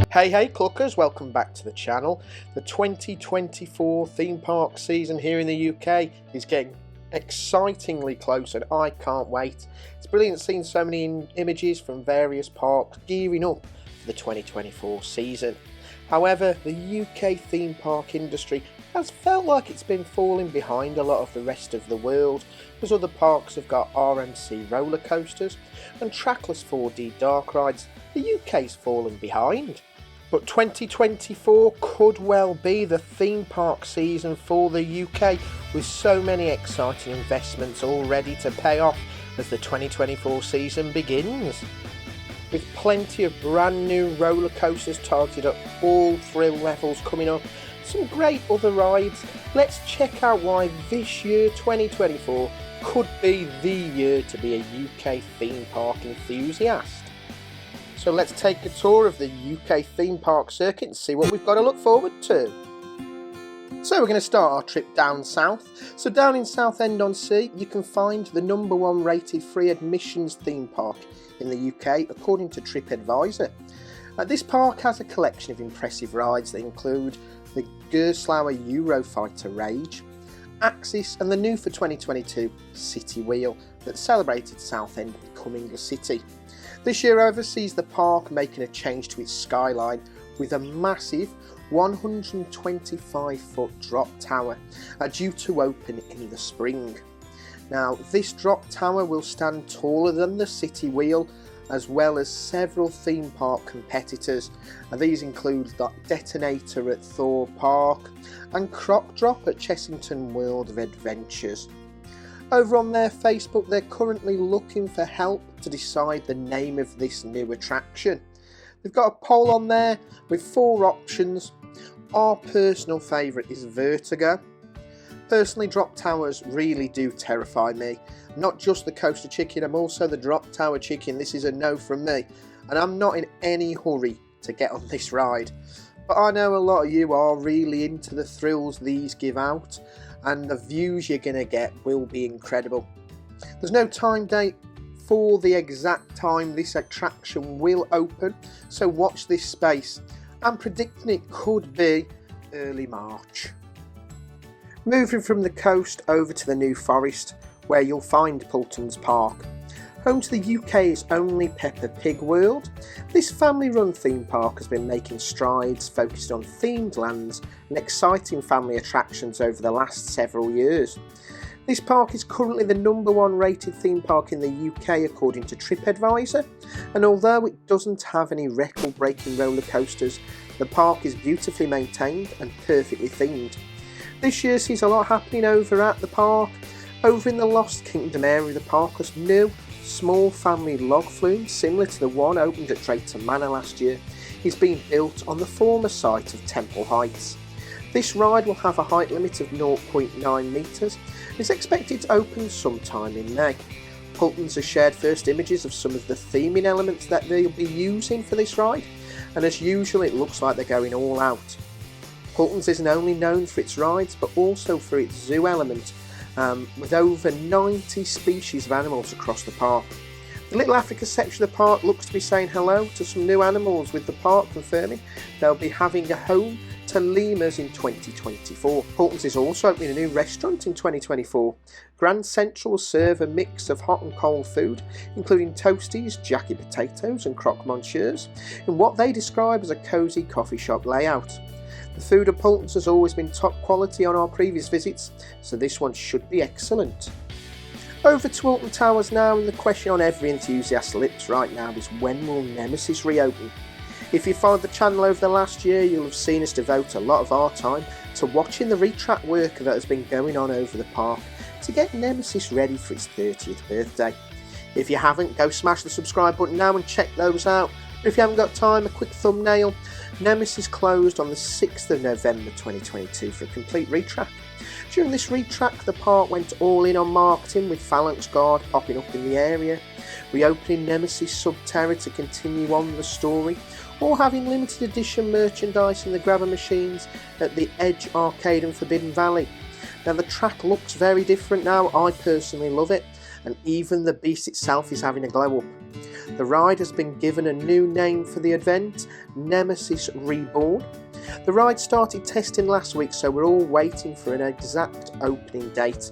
Hey cluckers, welcome back to the channel. The 2024 theme park season here in the UK is getting excitingly close and I can't wait. It's brilliant seeing so many images from various parks gearing up for the 2024 season. However, the UK theme park industry has felt like it's been falling behind a lot of the rest of the world, as other parks have got RMC roller coasters and trackless 4D dark rides. The UK's fallen behind. But 2024 could well be the theme park season for the UK, with so many exciting investments all ready to pay off as the 2024 season begins. With plenty of brand new roller coasters targeted at all thrill levels coming up, some great other rides, let's check out why this year 2024 could be the year to be a UK theme park enthusiast. So let's take a tour of the UK theme park circuit and see what we've got to look forward to. So we're going to start our trip down south. So down in Southend-on-Sea you can find the #1 rated free admissions theme park in the UK according to TripAdvisor. This park has a collection of impressive rides that include the Gerstlauer Eurofighter Rage, Axis and the new for 2022 City Wheel that celebrated Southend becoming a city. This year however sees the park making a change to its skyline with a massive 125 foot drop tower due to open in the spring. Now this drop tower will stand taller than the City Wheel, as well as several theme park competitors, and these include the Detonator at Thorpe Park and Croc Drop at Chessington World of Adventures. Over on their Facebook they're currently looking for help to decide the name of this new attraction. They've got a poll on there with 4 options. Our personal favourite is Vertigo. Personally, drop towers really do terrify me. Not just the coaster chicken, I'm also the drop tower chicken. This is a no from me, and I'm not in any hurry to get on this ride. But I know a lot of you are really into the thrills these give out, and the views you're going to get will be incredible. There's no time date for the exact time this attraction will open, so watch this space. I'm predicting it could be early March. Moving from the coast over to the New Forest, where you'll find Poulton's Park. Home to the UK's only Peppa Pig world, this family-run theme park has been making strides focused on themed lands and exciting family attractions over the last several years. This park is currently the #1 rated theme park in the UK according to TripAdvisor, and although it doesn't have any record-breaking roller coasters, the park is beautifully maintained and perfectly themed. This year sees a lot happening over at the park. Over in the Lost Kingdom area, the park has new, small family log flume similar to the one opened at Drayton Manor last year. Is being built on the former site of Temple Heights. This ride will have a height limit of 0.9 metres and is expected to open sometime in May. Poulton's has shared first images of some of the theming elements that they'll be using for this ride, and as usual it looks like they're going all out. Poulton's isn't only known for its rides but also for its zoo element, with over 90 species of animals across the park. The Little Africa section of the park looks to be saying hello to some new animals, with the park confirming they'll be having a home to lemurs in 2024. Poulton's is also opening a new restaurant in 2024. Grand Central will serve a mix of hot and cold food, including toasties, jacket potatoes and croque monsieurs, in what they describe as a cosy coffee shop layout. The food at Poulton's has always been top quality on our previous visits, so this one should be excellent. Over to Alton Towers now, and the question on every enthusiast's lips right now is when will Nemesis reopen? If you followed the channel over the last year, you'll have seen us devote a lot of our time to watching the retrack work that has been going on over the park to get Nemesis ready for its 30th birthday. If you haven't, go smash the subscribe button now and check those out. But if you haven't got time, a quick thumbnail. Nemesis closed on the 6th of November 2022 for a complete retrack. During this retrack, the park went all in on marketing, with Phalanx Guard popping up in the area, reopening Nemesis Subterra to continue on the story, or having limited edition merchandise in the grabber machines at the Edge Arcade and Forbidden Valley. Now the track looks very different now, I personally love it, and even the beast itself is having a glow up. The ride has been given a new name for the event, Nemesis Reborn. The ride started testing last week, so we're all waiting for an exact opening date.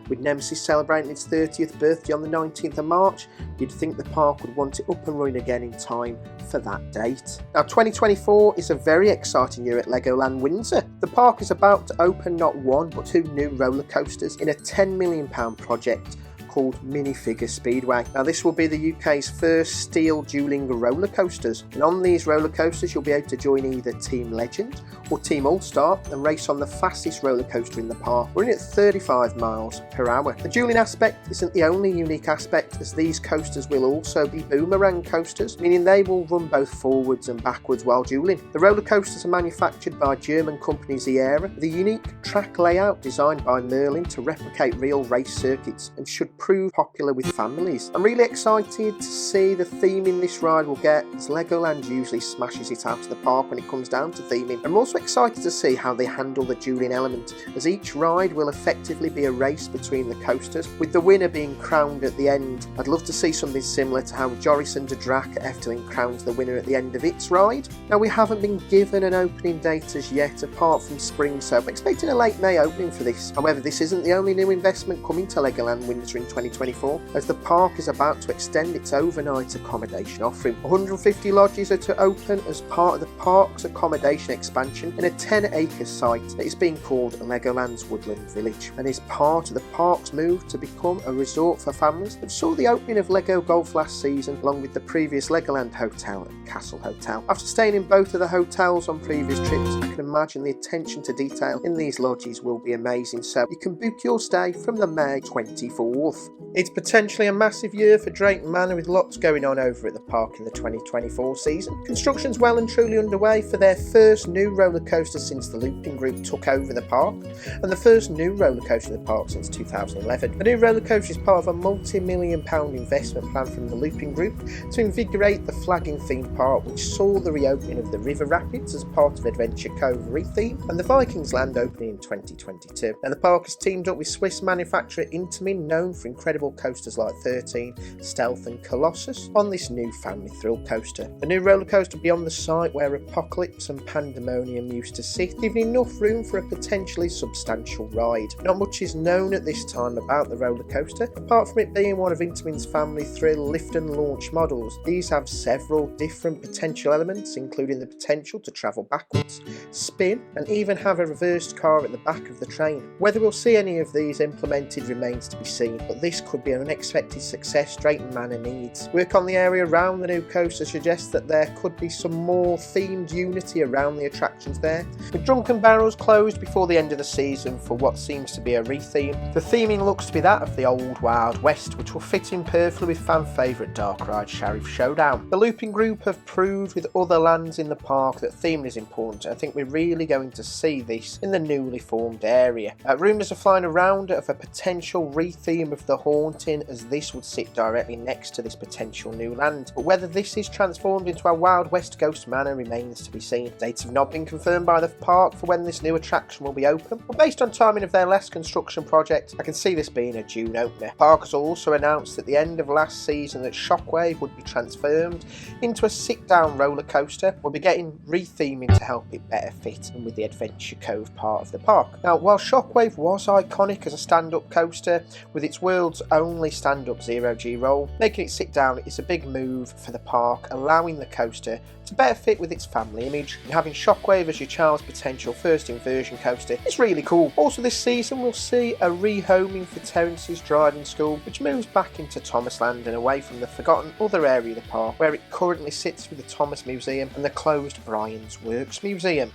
With Nemesis celebrating its 30th birthday on the 19th of March, you'd think the park would want it up and running again in time for that date. Now 2024 is a very exciting year at Legoland Windsor. The park is about to open not one but two new roller coasters in a £10 million project called minifigure speedway. Now this will be the UK's first steel dueling roller coasters, and on these roller coasters you'll be able to join either Team Legend or Team All-Star and race on the fastest roller coaster in the park, running at 35 miles per hour. The dueling aspect isn't the only unique aspect, as these coasters will also be boomerang coasters, meaning they will run both forwards and backwards while dueling. The roller coasters are manufactured by German company Hyperia, with a unique track layout designed by Merlin to replicate real race circuits, and should prove popular with families. I'm really excited to see the theming this ride will get, as Legoland usually smashes it out of the park when it comes down to theming. I'm also excited to see how they handle the dueling element, as each ride will effectively be a race between the coasters, with the winner being crowned at the end. I'd love to see something similar to how Joris and Drac at Efteling crowns the winner at the end of its ride. Now we haven't been given an opening date as yet, apart from spring, so I'm expecting a late May opening for this. However, this isn't the only new investment coming to Legoland Windsor in 2024, as the park is about to extend its overnight accommodation offering. 150 lodges are to open as part of the park's accommodation expansion in a 10-acre site that is being called Legoland's Woodland Village, and is part of the park's move to become a resort for families that saw the opening of Lego Golf last season, along with the previous Legoland Hotel and Castle Hotel. After staying in both of the hotels on previous trips, I can imagine the attention to detail in these lodges will be amazing, so you can book your stay from the May 24th. It's potentially a massive year for Drayton Manor, with lots going on over at the park in the 2024 season. Construction's well and truly underway for their first new roller coaster since the Looping Group took over the park, and the first new roller coaster in the park since 2011. The new roller coaster is part of a multi-million pound investment plan from the Looping Group to invigorate the flagging theme park, which saw the reopening of the River Rapids as part of Adventure Cove retheme, and the Vikings Land opening in 2022. Now the park has teamed up with Swiss manufacturer Intamin, known for incredible coasters like 13, Stealth and Colossus, on this new family thrill coaster. The new roller coaster will be on the site where Apocalypse and Pandemonium used to sit, giving enough room for a potentially substantial ride. Not much is known at this time about the roller coaster, apart from it being one of Intamin's family thrill lift and launch models. These have several different potential elements, including the potential to travel backwards, spin, and even have a reversed car at the back of the train. Whether we'll see any of these implemented remains to be seen, but this could be an unexpected success Drayton Manor needs. Work on the area around the new coaster suggests that there could be some more themed unity around the attractions there. With Drunken Barrels closed before the end of the season for what seems to be a retheme, the theming looks to be that of the old Wild West, which will fit in perfectly with fan favourite dark ride Sheriff Showdown. The Looping Group have proved with other lands in the park that theming is important, and I think we're really going to see this in the newly formed area. Rumours are flying around of a potential retheme of the Haunting, as this would sit directly next to this potential new land, but whether this is transformed into a Wild West Ghost Manor remains to be seen. Dates have not been confirmed by the park for when this new attraction will be open, but based on timing of their last construction project, I can see this being a June opener. The park has also announced at the end of last season that Shockwave would be transformed into a sit-down roller coaster. We'll be getting retheming to help it better fit in with the Adventure Cove part of the park. Now, while Shockwave was iconic as a stand-up coaster, with its world's only stand-up zero-G roll, making it sit down is a big move for the park, allowing the coaster to better fit with its family image, and having Shockwave as your child's potential first inversion coaster is really cool. Also this season we'll see a rehoming for Terence's driving school, which moves back into Thomasland and away from the forgotten other area of the park where it currently sits with the Thomas Museum and the closed Brian's Works Museum.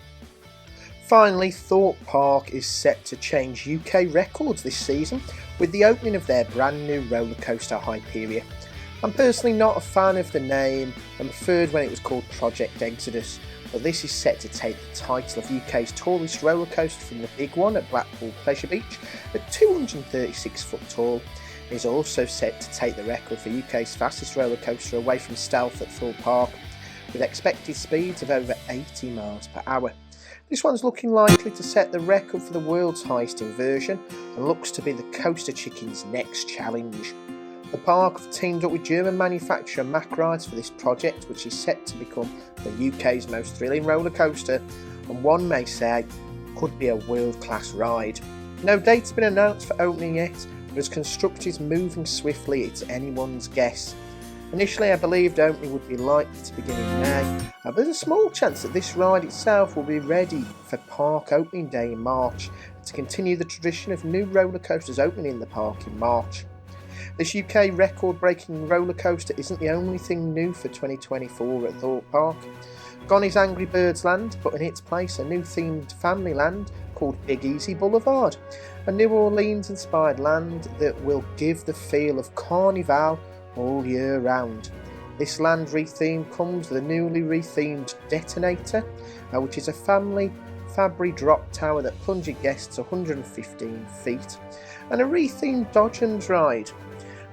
Finally, Thorpe Park is set to change UK records this season with the opening of their brand new roller coaster Hyperia. I'm personally not a fan of the name and preferred when it was called Project Exodus, but this is set to take the title of UK's tallest roller coaster from the big one at Blackpool Pleasure Beach at 236 foot tall. It is also set to take the record for UK's fastest roller coaster away from Stealth at Thorpe Park, with expected speeds of over 80 miles per hour. This one's looking likely to set the record for the world's highest inversion and looks to be the Coaster Chicken's next challenge. The park have teamed up with German manufacturer Mack Rides for this project, which is set to become the UK's most thrilling roller coaster, and one may say could be a world-class ride. No date's been announced for opening yet, but as construction is moving swiftly, it's anyone's guess. Initially, I believed opening would be likely to begin in May, but there's a small chance that this ride itself will be ready for park opening day in March, to continue the tradition of new roller coasters opening in the park in March. This UK record-breaking roller coaster isn't the only thing new for 2024 at Thorpe Park. Gone is Angry Birds Land, but in its place a new themed family land called Big Easy Boulevard, a New Orleans-inspired land that will give the feel of Carnival all year round. This land retheme comes with a newly rethemed Detonator, which is a family Fabry drop tower that plunges guests 115 feet, and a rethemed Dodgems ride.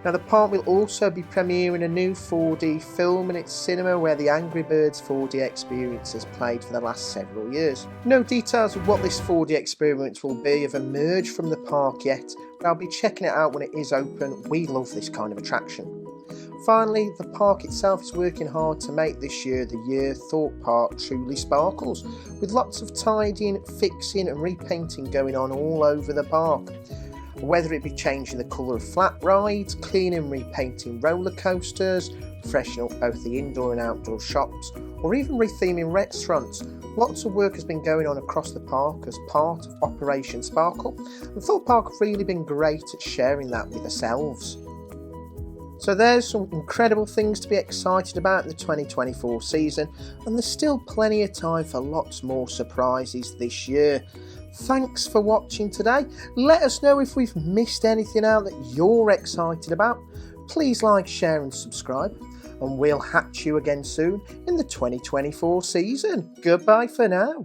Now the park will also be premiering a new 4D film in its cinema where the Angry Birds 4D experience has played for the last several years. No details of what this 4D experience will be have emerged from the park yet, but I'll be checking it out when it is open. We love this kind of attraction. Finally, the park itself is working hard to make this year the year Thorpe Park truly sparkles, with lots of tidying, fixing and repainting going on all over the park. Whether it be changing the colour of flat rides, cleaning and repainting roller coasters, freshening up both the indoor and outdoor shops, or even retheming restaurants, lots of work has been going on across the park as part of Operation Sparkle, and Thorpe Park have really been great at sharing that with ourselves. So there's some incredible things to be excited about in the 2024 season, and there's still plenty of time for lots more surprises this year. Thanks for watching today. Let us know if we've missed anything out that you're excited about. Please like, share and subscribe, and we'll hatch you again soon in the 2024 season. Goodbye for now.